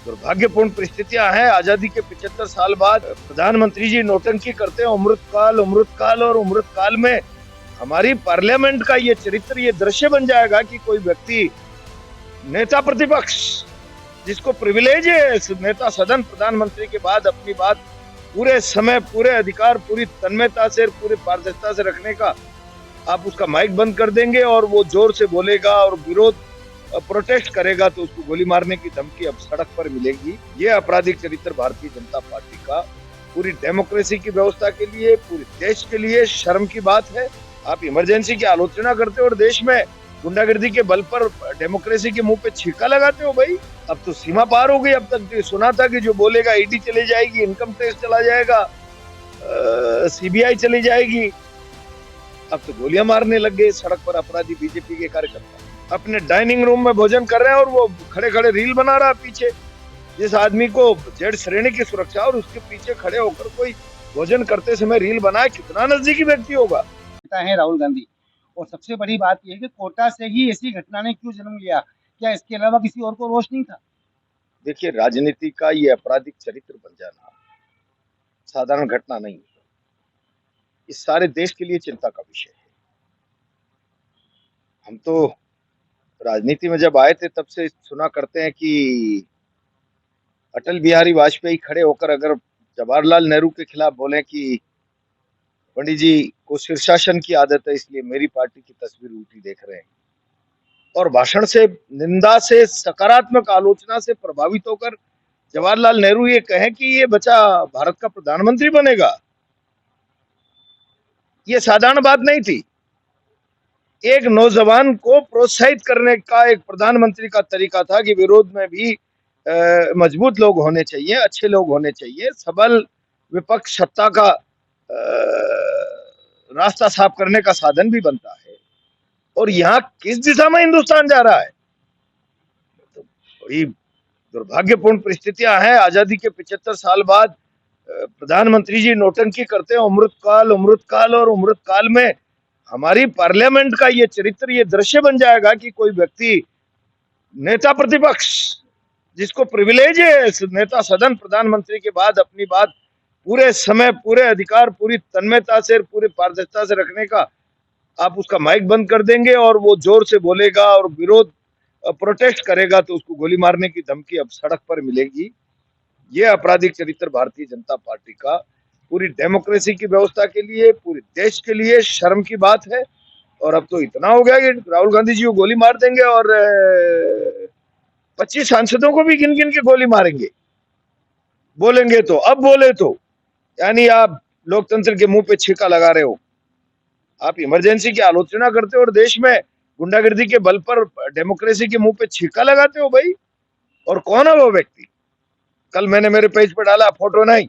दुर्भाग्यपूर्ण परिस्थितियां हैं। आजादी के 75 साल बाद प्रधानमंत्री जी नौटंकी करते हैं, अमृत काल और अमृत काल में हमारी पार्लियामेंट का ये चरित्र, ये दृश्य बन जाएगा कि कोई व्यक्ति, नेता प्रतिपक्ष, जिसको प्रिविलेज है नेता सदन प्रधानमंत्री के बाद अपनी बात पूरे समय, पूरे अधिकार, पूरी तन्मयता से, पूरी पारदर्शिता से रखने का, आप उसका माइक बंद कर देंगे और वो जोर से बोलेगा और विरोध प्रोटेस्ट करेगा तो उसको गोली मारने की धमकी अब सड़क पर मिलेगी। ये आपराधिक चरित्र भारतीय जनता पार्टी का पूरी डेमोक्रेसी की व्यवस्था के लिए, पूरे देश के लिए शर्म की बात है। आप इमरजेंसी की आलोचना करते हो और देश में गुंडागर्दी के बल पर डेमोक्रेसी के मुंह पे छीका लगाते हो। भाई अब तो सीमा पार हो गई। अब तक तो सुना था कि जो बोलेगा ईडी चली जाएगी, इनकम टैक्स चला जाएगा, सीबीआई चली जाएगी। अब तो गोलियां मारने लग गए सड़क पर अपराधी बीजेपी के कार्यकर्ता। अपने डाइनिंग रूम में भोजन कर रहे हैं और वो खड़े खड़े रील बना रहा है पीछे। जिस आदमी को जेड श्रेणी की सुरक्षा और उसके पीछे खड़े होकर कोई भोजन करते समय रील बनाए, कितना नजदीकी व्यक्ति होगा। है राहुल गांधी। और सबसे बड़ी बात यह है कि कोटा से ही ऐसी घटना ने क्यों जन्म लिया? क्या इसके अलावा किसी और को रोष नहीं था? देखिए, राजनीति का ये आपराधिक चरित्र बन जाना साधारण घटना नहीं है। इस सारे देश के लिए चिंता का विषय है। हम तो राजनीति में जब आए थे तब से सुना करते हैं कि अटल बिहारी वाजपेयी खड़े होकर अगर जवाहरलाल नेहरू के खिलाफ बोले कि पंडित जी को शीर्षासन की आदत है इसलिए मेरी पार्टी की तस्वीर उल्टी देख रहे हैं, और भाषण से, निंदा से, सकारात्मक आलोचना से प्रभावित होकर जवाहरलाल नेहरू ये कहें कि ये बच्चा भारत का प्रधानमंत्री बनेगा, ये साधारण बात नहीं थी। एक नौजवान को प्रोत्साहित करने का एक प्रधानमंत्री का तरीका था कि विरोध में भी मजबूत लोग होने चाहिए, अच्छे लोग होने चाहिए। सबल विपक्ष सत्ता का रास्ता साफ करने का साधन भी बनता है। और यहाँ किस दिशा में हिंदुस्तान जा रहा है? तो बड़ी दुर्भाग्यपूर्ण परिस्थितियां हैं। आजादी के 75 साल बाद प्रधानमंत्री जी नौटंकी करते हैं, अमृत काल और अमृत काल में हमारी पार्लियामेंट का ये चरित्र, ये दृश्य बन जाएगा कि कोई व्यक्ति, नेता प्रतिपक्ष, जिसको प्रिविलेज है नेता सदन प्रधानमंत्री के बाद अपनी बात पूरे समय, पूरे अधिकार, पूरी तन्मयता से, पूरी पारदर्शिता से रखने का, आप उसका माइक बंद कर देंगे और वो जोर से बोलेगा और विरोध प्रोटेस्ट करेगा तो उसको गोली मारने की धमकी अब सड़क पर मिलेगी। ये आपराधिक चरित्र भारतीय जनता पार्टी का पूरी डेमोक्रेसी की व्यवस्था के लिए, पूरे देश के लिए शर्म की बात है। और अब तो इतना हो गया कि राहुल गांधी जी को गोली मार देंगे और 25 सांसदों को भी गिन गिन के गोली मारेंगे बोलेंगे तो। अब बोले तो यानी आप लोकतंत्र के मुंह पे छीका लगा रहे हो। आप इमरजेंसी की आलोचना करते हो और देश में गुंडागर्दी के बल पर डेमोक्रेसी के मुंह पे छीका लगाते हो। भाई और कौन है वो व्यक्ति? कल मैंने मेरे पेज पर डाला, फोटो नहीं,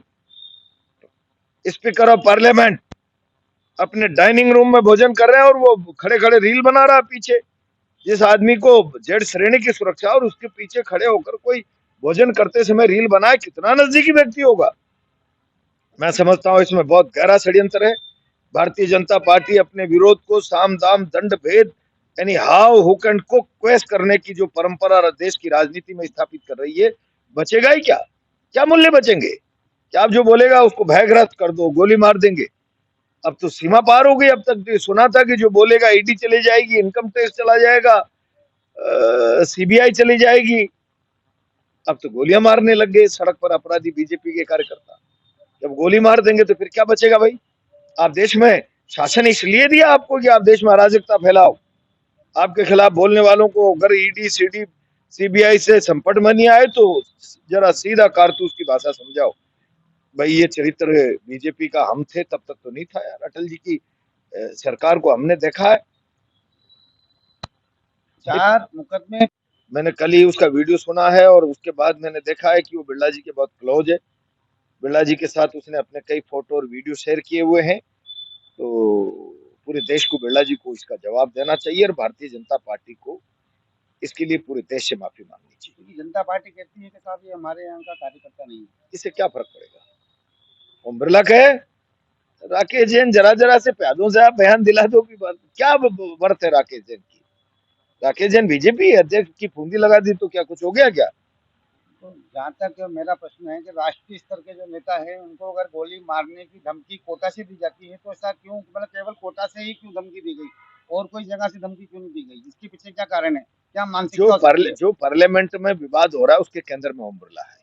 स्पीकर ऑफ पार्लियामेंट अपने डाइनिंग रूम में भोजन कर रहे हैं और वो खड़े खड़े रील बना रहा है पीछे। जिस आदमी को जेड श्रेणी की सुरक्षा और उसके पीछे खड़े होकर कोई भोजन करते समय रील बनाए, कितना नजदीकी व्यक्ति होगा। मैं समझता हूं इसमें बहुत गहरा षड्यंत्र है। भारतीय जनता पार्टी अपने विरोध को साम दाम दंड भेद, यानी how hook and cook question करने की जो परंपरा देश की राजनीति में स्थापित कर रही है, बचेगा ही क्या? क्या मूल्य बचेंगे? क्या आप जो बोलेगा उसको भयग्रस्त कर दो, गोली मार देंगे? अब तो सीमा पार हो गई। अब तक तो सुना था कि जो बोलेगा ईडी चली जाएगी, इनकम टैक्स चला जाएगा, सीबीआई चली जाएगी। अब तो गोलियां मारने लग गए सड़क पर अपराधी बीजेपी के कार्यकर्ता। जब गोली मार देंगे तो फिर क्या बचेगा? भाई आप देश में शासन इसलिए दिया आपको कि आप देश में अराजकता फैलाओ। आपके खिलाफ बोलने वालों को अगर ईडी सीबीआई से संपट में नहीं आए तो जरा सीधा कारतूस की भाषा समझाओ। भाई ये चरित्र बीजेपी का हम थे तब तक तो नहीं था यार। अटल जी की सरकार को हमने देखा है। 4 मुकदमे। मैंने कल ही उसका वीडियो सुना है और उसके बाद मैंने देखा है कि वो बिरला जी के बहुत क्लोज है। बिरला जी के साथ उसने अपने कई फोटो और वीडियो शेयर किए हुए हैं। तो पूरे देश को बिरला जी को इसका जवाब देना चाहिए और भारतीय जनता पार्टी को इसके लिए पूरे देश से माफी मांगनी चाहिए। क्योंकि जनता पार्टी कहती है कि साहब ये हमारे यहाँ का कार्यकर्ता नहीं है। इससे क्या फर्क पड़ेगा? ओम बिरला कहे, राकेश जैन जरा से प्यादों से आप बयान दिला दो कि क्या वर्थ है राकेश जैन की? राकेश जैन बीजेपी अध्यक्ष की फूंदी लगा दी तो क्या कुछ हो गया क्या? तो जहाँ तक मेरा प्रश्न है कि राष्ट्रीय स्तर के जो नेता है उनको अगर गोली मारने की धमकी कोटा से दी जाती है तो ऐसा क्यों, मतलब केवल कोटा से ही क्यों धमकी दी गई और कोई जगह से धमकी क्यों नहीं दी गई? इसके पीछे क्या कारण है, क्या मानसिकता हो सकती है? जो पार्लियामेंट में विवाद हो रहा है उसके केंद्र में ओम बिरला है,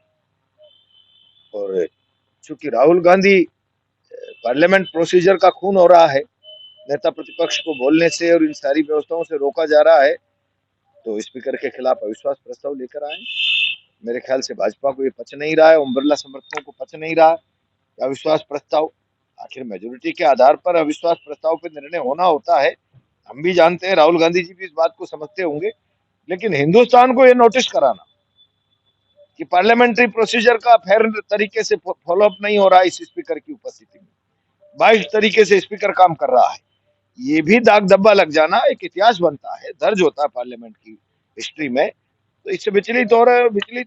और चूंकि राहुल गांधी पार्लियामेंट प्रोसीजर का खून हो रहा है, नेता प्रतिपक्ष को बोलने से और इन सारी व्यवस्थाओं से रोका जा रहा है, तो स्पीकर के खिलाफ अविश्वास प्रस्ताव लेकर आए। मेरे ख्याल से भाजपा को ये पच नहीं रहा है, ओम बिरला समर्थकों को पच नहीं रहा है अविश्वास प्रस्ताव। आखिर मेजोरिटी के आधार पर अविश्वास प्रस्ताव पर निर्णय होना होता है, हम भी जानते हैं, राहुल गांधी जी भी इस बात को समझते होंगे, लेकिन हिंदुस्तान को ये नोटिस कराना कि पार्लियामेंट्री प्रोसीजर का फेयर तरीके से फॉलोअप नहीं हो रहा है इस स्पीकर की उपस्थिति में, 22 तरीके से स्पीकर काम कर रहा है, ये भी दाग धब्बा लग जाना एक इतिहास बनता है, दर्ज होता है पार्लियामेंट की हिस्ट्री में। तो इससे विचलित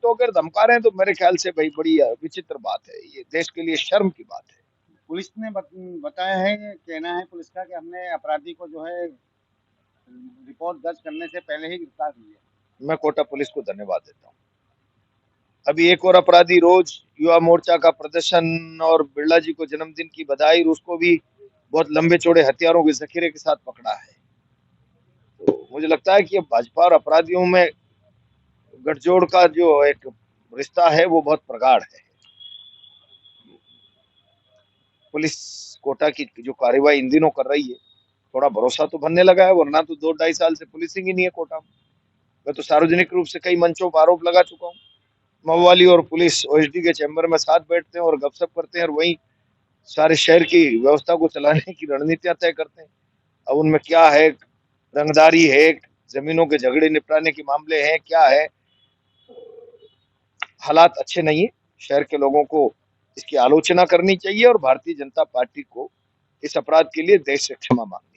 होकर धमका रहे हैं, तो मेरे ख्याल से भाई बड़ी विचित्र बात है, ये देश के लिए शर्म की बात है। पुलिस ने बताया है, कहना है पुलिस का कि हमने अपराधी को जो है रिपोर्ट दर्ज करने से पहले ही गिरफ्तार किया। मैं कोटा पुलिस को धन्यवाद देता हूँ। अभी एक और अपराधी रोज युवा मोर्चा का प्रदर्शन और बिरला जी को जन्मदिन की बधाई, उसको भी बहुत लंबे चौड़े हथियारों के जखीरे के साथ पकड़ा है। तो मुझे लगता है कि भाजपा और अपराधियों में गठजोड़ का जो एक रिश्ता है वो बहुत प्रगाढ़ है। पुलिस कोटा की जो कार्रवाई इन दिनों कर रही है, थोड़ा भरोसा तो बनने लगा है, वरना तो 2-2.5 साल से पुलिसिंग ही नहीं है कोटा में। मैं तो सार्वजनिक रूप से कई मंचों पर आरोप लगा चुका हूँ, महुआली और पुलिस ओएसडी के चैम्बर में साथ बैठते हैं और गपशप करते हैं और वहीं सारे शहर की व्यवस्था को चलाने की रणनीतियां तय करते हैं। अब उनमें क्या है, रंगदारी है, जमीनों के झगड़े निपटाने के मामले हैं, क्या है, हालात अच्छे नहीं है। शहर के लोगों को इसकी आलोचना करनी चाहिए और भारतीय जनता पार्टी को इस अपराध के लिए देश से क्षमा मांगना